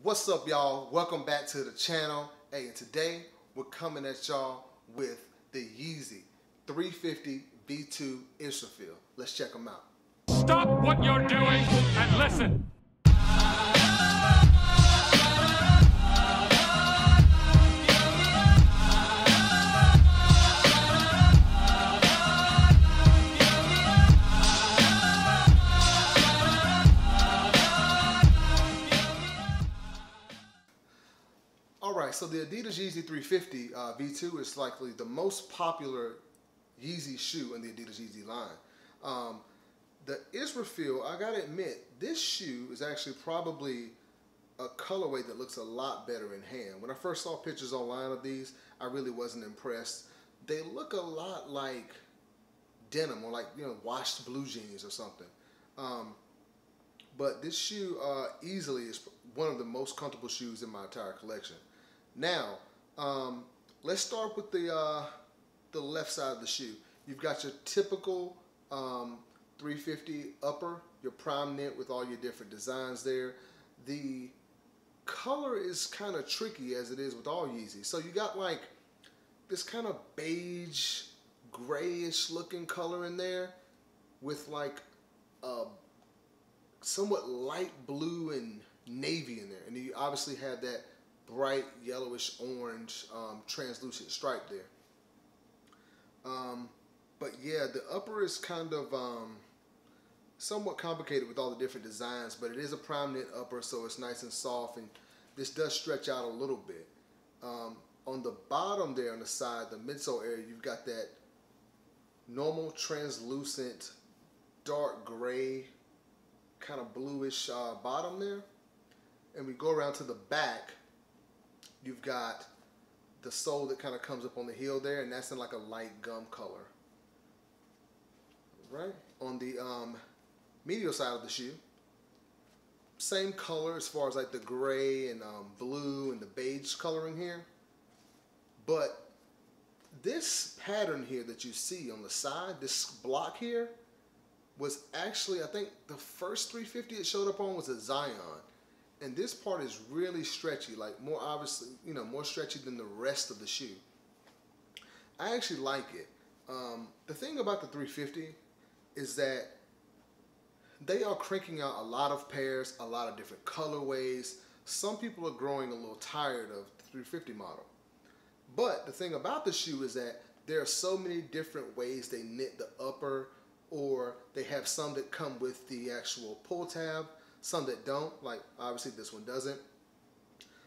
What's up, y'all? Welcome back to the channel. Hey, and today we're coming at y'all with the Yeezy 350 V2 Israfil. Let's check them out. Stop what you're doing and listen. Alright, so the Adidas Yeezy 350 V2 is likely the most popular Yeezy shoe in the Adidas Yeezy line. The Israfil, I gotta admit, this shoe is actually probably a colorway that looks a lot better in hand. When I first saw pictures online of these, I really wasn't impressed. They look a lot like denim or like, washed blue jeans or something. But this shoe easily is one of the most comfortable shoes in my entire collection. Now, let's start with the left side of the shoe. You've got your typical 350 upper, your prime knit with all your different designs there. The color is kind of tricky as it is with all Yeezys. So you got like this kind of beige, grayish looking color in there with like a somewhat light blue and navy in there. And you obviously have that bright yellowish orange translucent stripe there. But yeah, the upper is kind of somewhat complicated with all the different designs, but it is a prime knit upper, so it's nice and soft, and this does stretch out a little bit. On the bottom there on the side, the midsole area, you've got that normal translucent dark gray kind of bluish bottom there. And we go around to the back, you've got the sole that kind of comes up on the heel there, and that's in like a light gum color. Right? On the medial side of the shoe, same color as far as like the gray and blue and the beige coloring here. But this pattern here that you see on the side, this block here, was actually, I think the first 350 it showed up on was a Zion. And this part is really stretchy, like more obviously, more stretchy than the rest of the shoe. I actually like it. The thing about the 350 is that they are cranking out a lot of pairs, a lot of different colorways. Some people are growing a little tired of the 350 model. But the thing about the shoe is that there are so many different ways they knit the upper, or they have some that come with the actual pull tab, some that don't, like obviously this one doesn't.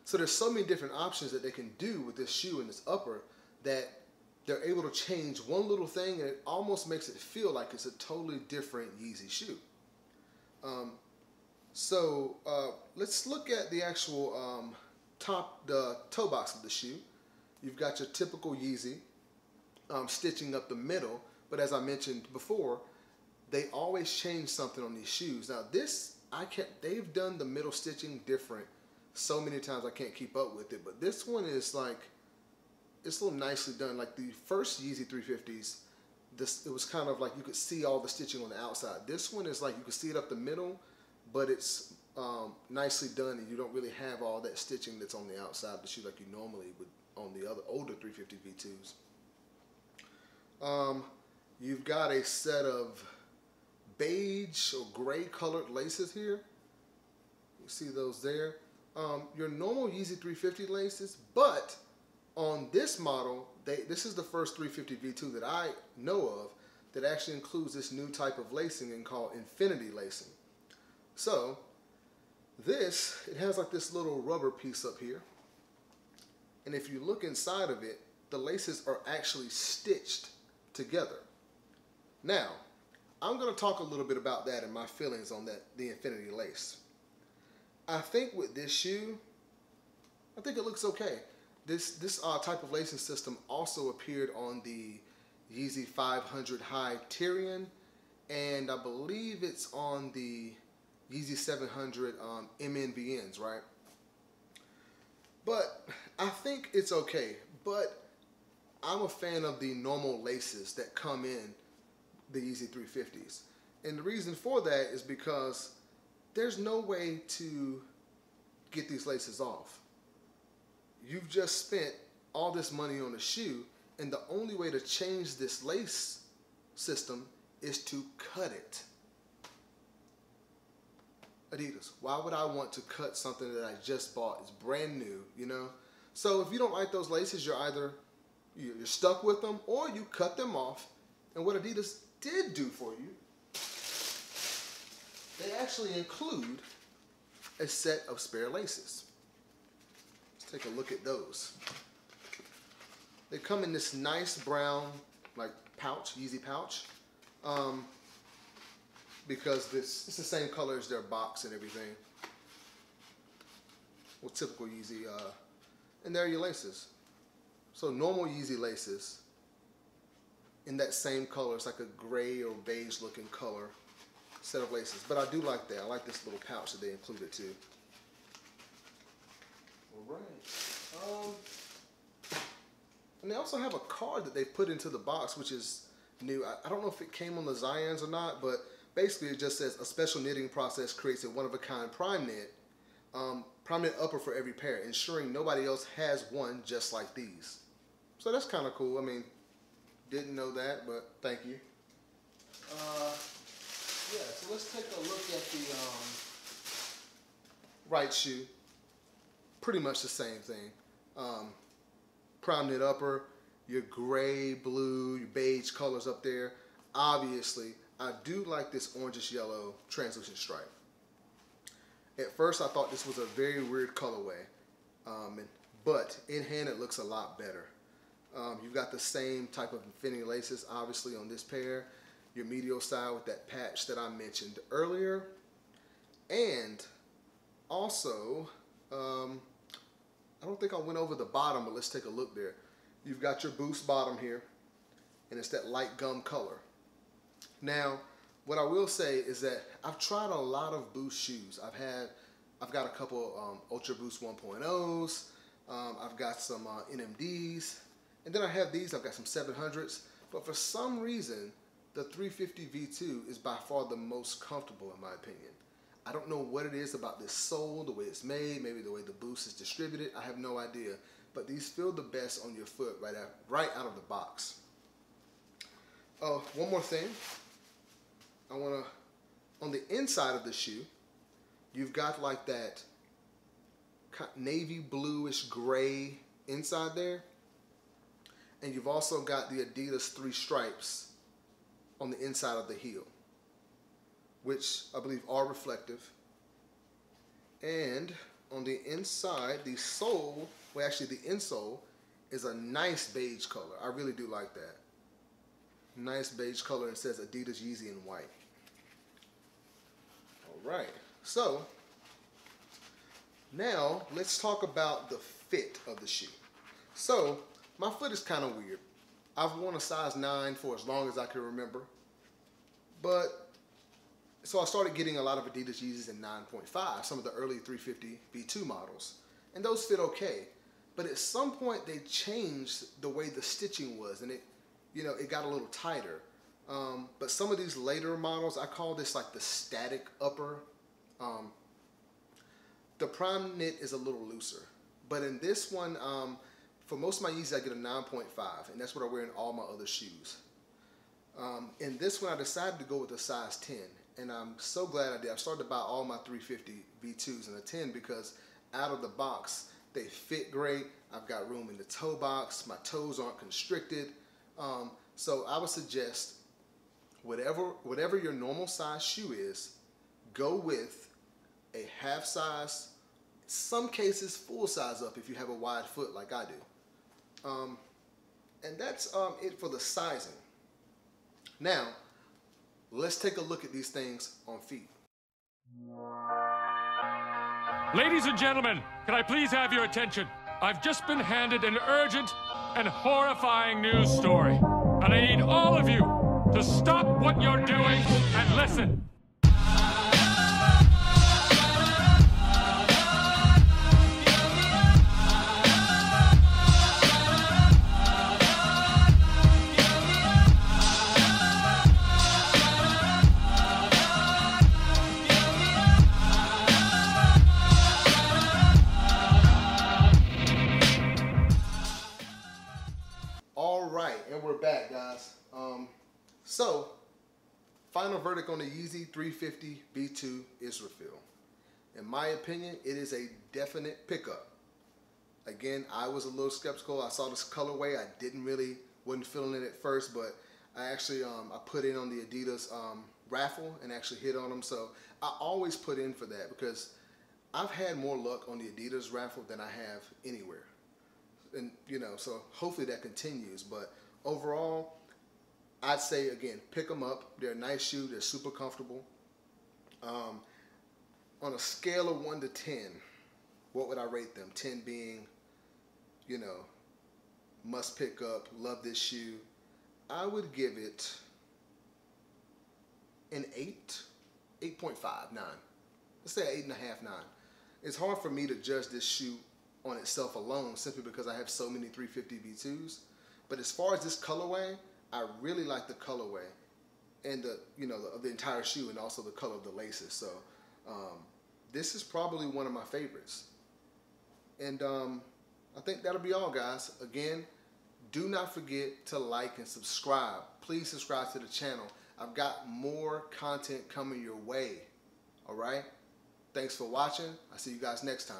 So there's so many different options that they can do with this shoe and this upper that they're able to change one little thing, and it almost makes it feel like it's a totally different Yeezy shoe. Let's look at the actual the toe box of the shoe. You've got your typical Yeezy stitching up the middle, but as I mentioned before, they always change something on these shoes. Now this, they've done the middle stitching different so many times I can't keep up with it, but this one is like, it's a little nicely done. Like the first Yeezy 350s, it was kind of like you could see all the stitching on the outside. This one is like you can see it up the middle, but it's nicely done, and you don't really have all that stitching that's on the outside of the shoe like you normally would on the other older 350 V2s. You've got a set of beige or gray colored laces here. You see those there. Your normal Yeezy 350 laces, but on this model, this is the first 350 V2 that I know of that actually includes this new type of lacing and called infinity lacing. So it has like this little rubber piece up here, and if you look inside of it, the laces are actually stitched together. Now, I'm going to talk a little bit about that and my feelings on the infinity lace. I think with this shoe, I think it looks okay. This type of lacing system also appeared on the Yeezy 500 High Tyrian, and I believe it's on the Yeezy 700 MNVNs, right? But I think it's okay. But I'm a fan of the normal laces that come in the Yeezy 350s. And the reason for that is because there's no way to get these laces off. You've just spent all this money on a shoe, and the only way to change this lace system is to cut it. Adidas, why would I want to cut something that I just bought? It's brand new, you know? So if you don't like those laces, you're either you're stuck with them or you cut them off. And what Adidas did do for you, they actually include a set of spare laces. Let's take a look at those. They come in this nice brown, like pouch, Yeezy pouch, because it's the same color as their box and everything. Well, typical Yeezy, and there are your laces. So normal Yeezy laces in that same color. It's like a gray or beige looking color set of laces. But I do like that. I like this little pouch that they included too. All right. And they also have a card that they put into the box, which is new. I don't know if it came on the Zions or not, but basically it just says a special knitting process creates a one-of-a-kind prime knit upper for every pair, ensuring nobody else has one just like these. So that's kind of cool. I mean, didn't know that, but thank you. Yeah, so let's take a look at the right shoe. Pretty much the same thing. Prime knit upper, your gray, blue, your beige colors up there. Obviously, I do like this orangish yellow translucent stripe. At first, I thought this was a very weird colorway, but in hand, it looks a lot better. You've got the same type of infinity laces, obviously, on this pair. Your medial side with that patch that I mentioned earlier. And also, I don't think I went over the bottom, but let's take a look there. You've got your Boost bottom here, and it's that light gum color. Now, what I will say is that I've tried a lot of Boost shoes. I've got a couple Ultra Boost 1.0s. I've got some NMDs, and then I have these. I've got some 700s, but for some reason, the 350 V2 is by far the most comfortable in my opinion. I don't know what it is about this sole, the way it's made, maybe the way the Boost is distributed. I have no idea, but these feel the best on your foot right out of the box. One more thing. On the inside of the shoe, you've got like that navy bluish gray inside there. And you've also got the Adidas 3 stripes on the inside of the heel, which I believe are reflective. And on the inside, the sole, well actually the insole, is a nice beige color. I really do like that. Nice beige color, and it says Adidas Yeezy in white. All right, so now let's talk about the fit of the shoe. So my foot is kind of weird. I've worn a size 9 for as long as I can remember. But, so I started getting a lot of Adidas Yeezys in 9.5, some of the early 350 V2 models. And those fit okay. But at some point they changed the way the stitching was, and it got a little tighter. But some of these later models, I call this like the static upper. The prime knit is a little looser. But in this one, for most of my Yeezys, I get a 9.5, and that's what I wear in all my other shoes. In this one, I decided to go with a size 10, and I'm so glad I did. I started to buy all my 350 V2s in a 10 because out of the box, they fit great. I've got room in the toe box. My toes aren't constricted. So I would suggest whatever your normal size shoe is, go with a half size, some cases full size up if you have a wide foot like I do. And that's it for the sizing. Now, let's take a look at these things on feet. Ladies and gentlemen, can I please have your attention? I've just been handed an urgent and horrifying news story. And I need all of you to stop what you're doing and listen. So, final verdict on the Yeezy 350 V2 Israfil. In my opinion, it is a definite pickup. Again, I was a little skeptical. I saw this colorway. I wasn't feeling it at first, but I actually I put in on the Adidas raffle and actually hit on them. So I always put in for that because I've had more luck on the Adidas raffle than I have anywhere. And so hopefully that continues. But overall, I'd say again, pick them up. They're a nice shoe. They're super comfortable. On a scale of 1 to 10, what would I rate them? 10 being, must pick up, love this shoe. I would give it an 8, 8.5, 9. Let's say 8.5, 9. It's hard for me to judge this shoe on itself alone simply because I have so many 350 V2s. But as far as this colorway, I really like the colorway and the entire shoe and also the color of the laces. So this is probably one of my favorites. And I think that'll be all, guys. Again, do not forget to like and subscribe. Please subscribe to the channel. I've got more content coming your way. All right? Thanks for watching. I'll see you guys next time.